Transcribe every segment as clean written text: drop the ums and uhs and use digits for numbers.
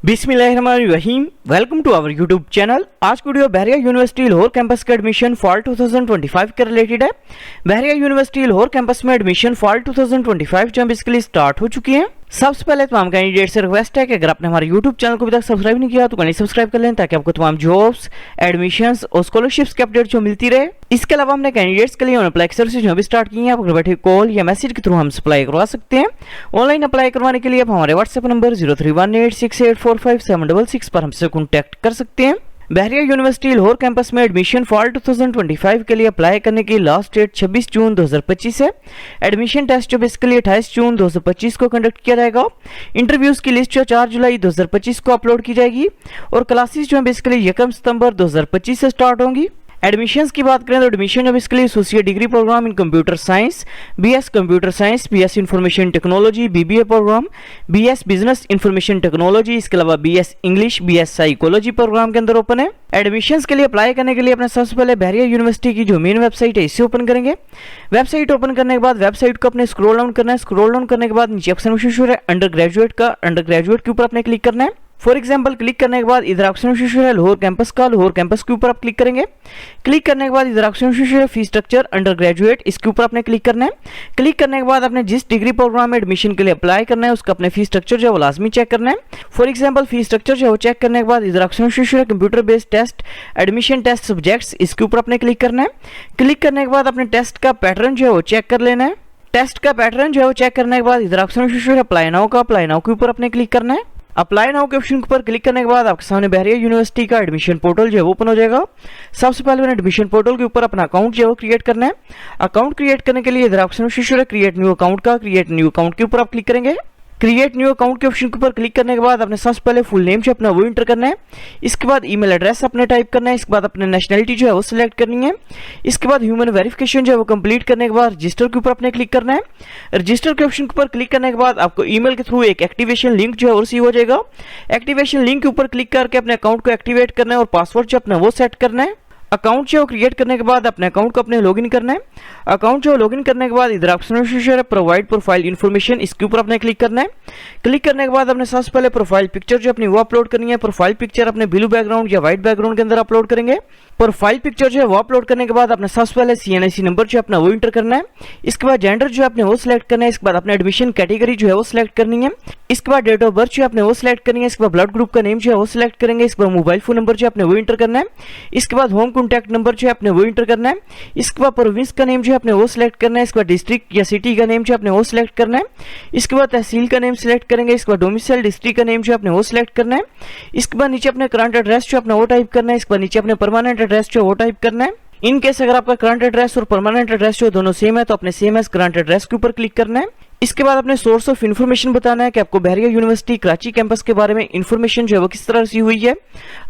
बिस्मिल्लाहिर्रहमानिर्रहीम। Welcome to our YouTube channel. आज की video Bahria university Lahore campus के एडमिशन फॉल 2025 के रिलेटेड है। बहरिया यूनिवर्सिटी लाहौर कैंपस में एडमिशन फॉल 2025 जो बेसिकली स्टार्ट हो चुकी है। सबसे पहले तमाम कैंडिडेट से रिक्वेस्ट है कि अगर आपने हमारे यूट्यूब चैनल को अभी तक सब्सक्राइब नहीं किया तो कहीं सब्सक्राइब कर लें ताकि आपको तमाम जॉब्स, एडमिशंस और स्कॉलरशिप्स की अपडेट जो मिलती रहे। इसके अलावा हमने कैंडिडेट्स के लिए अप्लाई सर्विस जो भी स्टार्ट की है, आप घर बैठे कॉल या मैसेज के थ्रू हम अप्लाई करवा सकते हैं। ऑनलाइन अप्लाई करवाने के लिए आप हमारे व्हाट्सएप नंबर 031868457666 पर हमसे कॉन्टैक्ट कर सकते हैं। बहरिया यूनिवर्सिटी लाहौर कैंपस में एडमिशन फॉल 2025 के लिए अप्लाई करने की लास्ट डेट 26 जून 2025 है। एडमिशन टेस्ट जो बेसिकली 28 जून 2025 को कंडक्ट किया जाएगा। इंटरव्यूज की लिस्ट जो 4 जुलाई 2025 को अपलोड की जाएगी और क्लासेस जो है बेसिकली 1 सितंबर 2025 से स्टार्ट होंगी। एडमिशंस की बात करें तो admission basically associate degree program in computer science, BS computer science, BS information technology, BBA program, BS business information technology, इसके अलावा BS English, BS psychology program के अंदर ओपन है। एडमिशंस के लिए अप्लाई करने के लिए अपने सबसे पहले बहरिया यूनिवर्सिटी की जो मेन वेबसाइट है इसे ओपन करेंगे। वेबसाइट ओपन करने के बाद वेबसाइट को अपने स्क्रॉल डाउन करना है। स्क्रॉल डाउन करने के बाद नीचे ऑप्शन शो है अंडर ग्रेजुएट का, अंडर ग्रेजुएट के ऊपर अपने क्लिक करना है। फॉर एग्जाम्पल क्लिक करने के बाद इधर ऑप्शन शो है लाहौर कैंपस का, लाहौर कैंपस के ऊपर आप क्लिक करेंगे। क्लिक करने के बाद इधर ऑप्शन शो है फी स्ट्रक्चर अंडर ग्रेजुएट, इसके ऊपर आपने क्लिक करना है। क्लिक करने के बाद आपने जिस डिग्री प्रोग्राम में एडमिशन के लिए अप्लाई करना है उसका अपने फी स्ट्रक्चर जो है वो लाजमी चेक करना है। फॉर एग्जाम्पल फी स्ट्रक्चर जो है वो चेक करने के बाद इधर ऑप्शन शो है computer based test admission test subjects, इसके ऊपर आपने क्लिक करना है। क्लिक करने के बाद अपने टेस्ट का पैटर्न जो है वो चेक कर लेना है। टेस्ट का पैटर्न जो है वो चेक करने के बाद इधर ऑप्शन शो है अप्लाई नाउ का, अप्लाई नाउ के ऊपर आपने क्लिक करना है। अप्लाई नाउ के ऑप्शन पर क्लिक करने के बाद आपके सामने बहरिया यूनिवर्सिटी का एडमिशन पोर्टल जो है वो ओपन हो जाएगा। सबसे पहले एडमिशन पोर्टल के ऊपर अपना अकाउंट जो है वो क्रिएट करना है। अकाउंट क्रिएट करने के लिए इधर ऑप्शन है क्रिएट न्यू अकाउंट का, क्रिएट न्यू अकाउंट के ऊपर आप क्लिक करेंगे। क्रिएट न्यू अकाउंट के ऑप्शन के ऊपर क्लिक करने के बाद आपने सबसे पहले फुल नेम जो अपना वो इंटर करना है। इसके बाद ईमेल एड्रेस अपने टाइप करना है। इसके बाद अपने नेशनलिटी जो है वो सिलेक्ट करनी है। इसके बाद ह्यूमन वेरिफिकेशन जो है वो कंप्लीट करने के बाद रजिस्टर के ऊपर अपने क्लिक करना है। रजिस्टर के ऑप्शन के ऊपर क्लिक करने के बाद आपको ईमेल के थ्रू एक एक्टिवेशन लिंक जो है वो रिसीव हो जाएगा। एक्टिवेशन लिंक के ऊपर क्लिक करके अपने अकाउंट को एक्टिवेट करना है और पासवर्ड जो अपना वो सेट करना है। अकाउंट जो क्रिएट करने के बाद अपने अकाउंट को अपने लॉगिन करना है। अकाउंट जो लॉगिन करने के बाद इधर ऑप्शन है प्रोवाइड प्रोफाइल इन्फॉर्मेशन, इसके ऊपर अपने क्लिक करना है। क्लिक करने के बाद अपने सबसे पहले प्रोफाइल पिक्चर जो अपनी वो अपलोड करनी है। प्रोफाइल पिक्चर अपने ब्लू बैकग्राउंड या व्हाइट बैकग्राउंड के अंदर अपलोड करेंगे। प्रोफाइल पिक्चर जो है वो अपलोड करने के बाद अपने सबसे पहले CNIC नंबर जो अपना वो इंटर करना है। इसके बाद जेंडर जो अपने वो सिलेक्ट करना है। इसके बाद अपने एडमिशन कैटेगरी जो है वो सिलेक्ट करनी है। इसके बाद डेट ऑफ बर्थ जो अपने वो सिलेक्ट करनी है। इसके बाद ब्लड ग्रुप का नेम जो है वो सिलेक्ट करेंगे। इसके बाद मोबाइल फोन नंबर जो अपने वो इंटर करना है। इसके बाद होम कॉन्टैक्ट नंबर जो अपने वो इंटर करना है। इसके बाद प्रोविंस का नेम जो अपने वो सिलेक्ट करना है। इसके बाद डिस्ट्रिक्ट या सिटी का नेम जो अपने वो सिलेक्ट करना है। इसके बाद तहसील का नेम सिलेक्ट करेंगे। इसके बाद डोमिसाइल डिस्ट्रिक्ट का नेम जो अपने वो सिलेक्ट करना है। इसके बाद नीचे अपने करंट एड्रेस जो अपना वो टाइप करना है। इसके बाद नीचे अपने परमानेंट एड्रेस जो वो टाइप करना है। इन केस अगर आपका करंट एड्रेस और परमानेंट एड्रेस जो दोनों सेम है तो अपने सेम एज करंट एड्रेस के ऊपर क्लिक करना है। इसके बाद अपने सोर्स ऑफ इन्फॉर्मेशन बताना है कि आपको बहरिया यूनिवर्सिटी कराची कैंपस के बारे में इन्फॉर्मेशन जो है वो किस तरह से हुई है,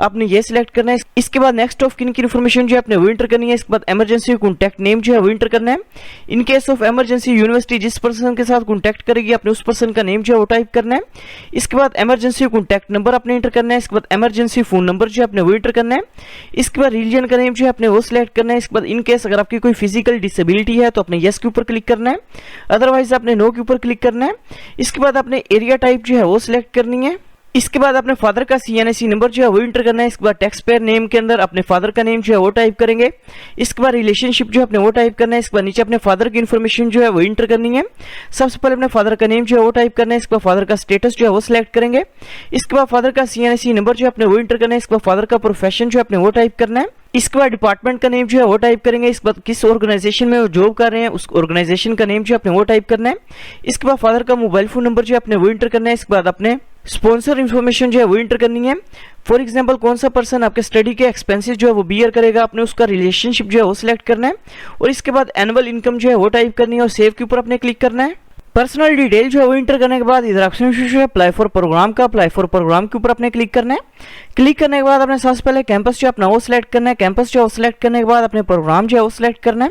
आपने ये सिलेक्ट करना है। इसके बाद नेक्स्ट ऑफ किन की इन्फॉर्मेशन जो है आपने वो इंटर करनी है। इसके बाद इमरजेंसी कॉन्टैक्ट नेम जो है वो इंटर करना है। In case of emergency university जिस पर्सन के साथ कॉन्टैक्ट करेगी अपने उस पर्सन का नेम जो है वो टाइप करना है। इसके बाद इमरजेंसी कॉन्टैक्ट नंबर अपने इंटर करना है। इसके बाद इमरजेंसी फोन नंबर जो है अपने वो इंटर करना है। इसके बाद रीजन का नेम जो है अपने वो सिलेक्ट करना है। इसके बाद इन केस अगर आपकी कोई फिजिकल डिसेबिलिटी है तो अपने यस के ऊपर क्लिक करना है, अदरवाइज अपने नो के ऊपर क्लिक करना है। इसके बाद अपने एरिया टाइप जो है वो सिलेक्ट करनी है। इसके बाद अपने फादर का CNIC नंबर जो है वो इंटर करना है। इसके बाद टैक्स पेयर नेम के अंदर अपने फादर का नेम जो है वो टाइप करेंगे। इसके बाद रिलेशनशिप जो अपने वो टाइप करना है। इसके बाद नीचे अपने फादर की इन्फॉर्मेशन जो है वो इंटर करनी है। सबसे पहले अपने फादर का नेम जो है वो टाइप करना है। इसके बाद फादर का स्टेटस जो है वो सिलेक्ट करेंगे। इसके बाद फादर का CNIC नंबर जो अपने वो इंटर करना है। इसके बाद फादर का प्रोफेशन जो अपने वो टाइप करना है। इसके बाद डिपार्टमेंट का नेम जो है वो टाइप करेंगे। इसके बाद किस ऑर्गेनाइजेशन में वो जॉब कर रहे हैं उस ऑर्गेनाइजेशन का नेम जो अपने वो टाइप करना है। इसके बाद फादर का मोबाइल फोन नंबर जो अपने वो इंटर करना है। इसके बाद अपने स्पॉन्सर इन्फॉर्मेशन जो है वो इंटर करनी है। फॉर एग्जांपल कौन सा पर्सन आपके स्टडी के एक्सपेंसेस जो है वो बियर करेगा, आपने उसका रिलेशनशिप जो है वो सिलेक्ट करना है। और इसके बाद एनुअल इनकम जो है वो टाइप करनी है और सेव के ऊपर अपने क्लिक करना है। पर्सनल डिटेल जो है वो इंटर करने के बाद इधर ऑप्शन है अप्लाई फॉर प्रोग्राम का, अप्लाई फॉर प्रोग्राम के ऊपर अपने क्लिक करना है। क्लिक करने के बाद अपने सबसे पहले कैंपस जो अपना वो सिलेक्ट करना है। कैंपस जो सिलेक्ट करने के बाद अपने प्रोग्राम जो है वो सिलेक्ट करना है।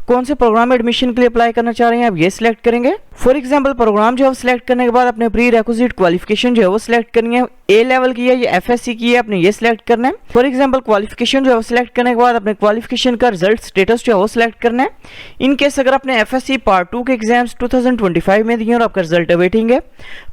कौन से प्रोग्राम में एडमिशन के लिए अप्लाई करना चाह रहे हैं आप ये सिलेक्ट करेंगे। फॉर एग्जाम्पल प्रोग्राम जो है सिलेक्ट करने के बाद अपने प्री रिक्विजिट क्वालिफिकेशन जो है वो सिलेक्ट करनी है, ए लेवल की है या FSC की है, आपने ये सिलेक्ट करना है। फॉर एग्जाम्पल क्वालिफिकेशन जो है सिलेक्ट करने के बाद अपने क्वालिफिकेशन का रिजल्ट स्टेटस जो है वो सिलेक्ट करना है। इन केस अगर आपने FSC पार्ट 2 के एग्जाम्स 2025 में दिए और आपका रिजल्ट अवेटिंग है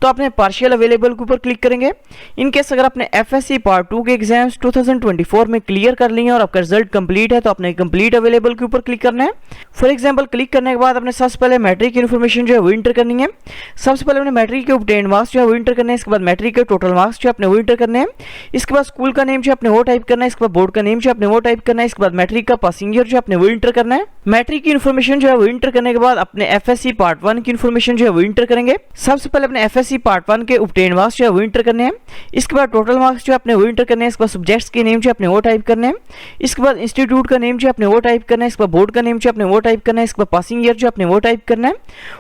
तो आपने पार्शियल अवेलेबल के ऊपर क्लिक करेंगे। इन केस अगर आपने FSC पार्ट 2 के एग्जाम्स 2024 में क्लियर कर लिए और आपका रिजल्ट कंप्लीट है तो आपने कंप्लीट अवेलेबल के ऊपर क्लिक करना है। फॉर एग्जाम्पल क्लिक करने के बाद आपने सबसे पहले मैट्रिक इन्फॉर्मेशन जो है वो इंटर करनी है। सबसे पहले अपने मैट्रिक के ऑब्टेन्ड मार्क्स जो है वो इंटर करने हैं, इसके बाद मैट्रिक के टोटल मार्क्स जो आपने वो इंटर करने हैं, इसके बाद स्कूल का नेम जो आपने वो टाइप करना है, इसके बाद बोर्ड का नेम जो आपने वो टाइप करना है, इसके बाद मैट्रिक का पासिंग ईयर जो आपने वो इंटर करना है। मैट्रिक की इन्फॉर्मेशन जो है वो इंटर करने के बाद अपने FSC पार्ट 1 की इन्फॉर्मेशन जो है वो इंटर करेंगे। सबसे पहले अपने FSC पार्ट 1 के ऑब्टेन्ड मार्क्स जो है वो इंटर करने हैं, इसके बाद टोटल मार्क्स जो आपने वो इंटर करने हैं, इसके बाद सब्जेक्ट्स के नेम जो आपने वो टाइप करने हैं, इसके बाद इंस्टीट्यूट का नेम जो आपने वो टाइप करना है, इसके बाद बोर्ड का नेम जो आपने वो टाइप करना है, इसके बाद पासिंग ईयर जो आपने वो टाइप करना है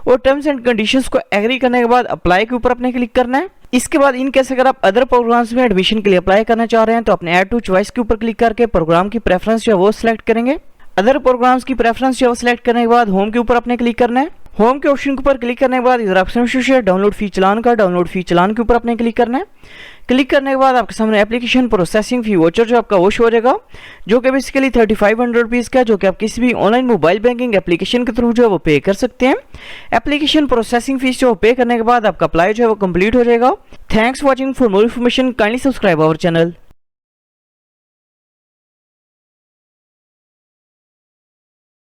और टर्म्स एंड कंडीशंस को एग्री करने के बाद अप्लाई के ऊपर अपने क्लिक करना है। इसके बाद इन केस अगर आप अदर प्रोग्राम्स में एडमिशन के लिए अप्लाई करना चाह रहे हैं तो अपने ऐड टू चॉइस के ऊपर क्लिक करके प्रोग्राम की प्रेफरेंस जो है वो सिलेक्ट करेंगे। अदर प्रोग्राम्स की प्रेफरेंस जो है सिलेक्ट करने के बाद होम के ऊपर अपने क्लिक करना है। होम के ऑप्शन के ऊपर क्लिक करने के बाद इधर ऑप्शन से डाउनलोड फी चालान के ऊपर अपने क्लिक करना है। क्लिक करने के बाद आपके सामने एप्लीकेशन प्रोसेसिंग फी वोचर जो आपका वो शो हो जाएगा, जो कि बेसिकली 3500 रुपीज़ का, जो कि आप किसी भी ऑनलाइन मोबाइल बैंकिंग एप्लीकेशन के थ्रू जो है वो पे कर सकते हैं। एप्लीकेशन प्रोसेसिंग फीस जो पे करने के बाद आपका अप्लाई जो है वो कंप्लीट हो जाएगा। Thanks for watching. For more information kindly subscribe our channel.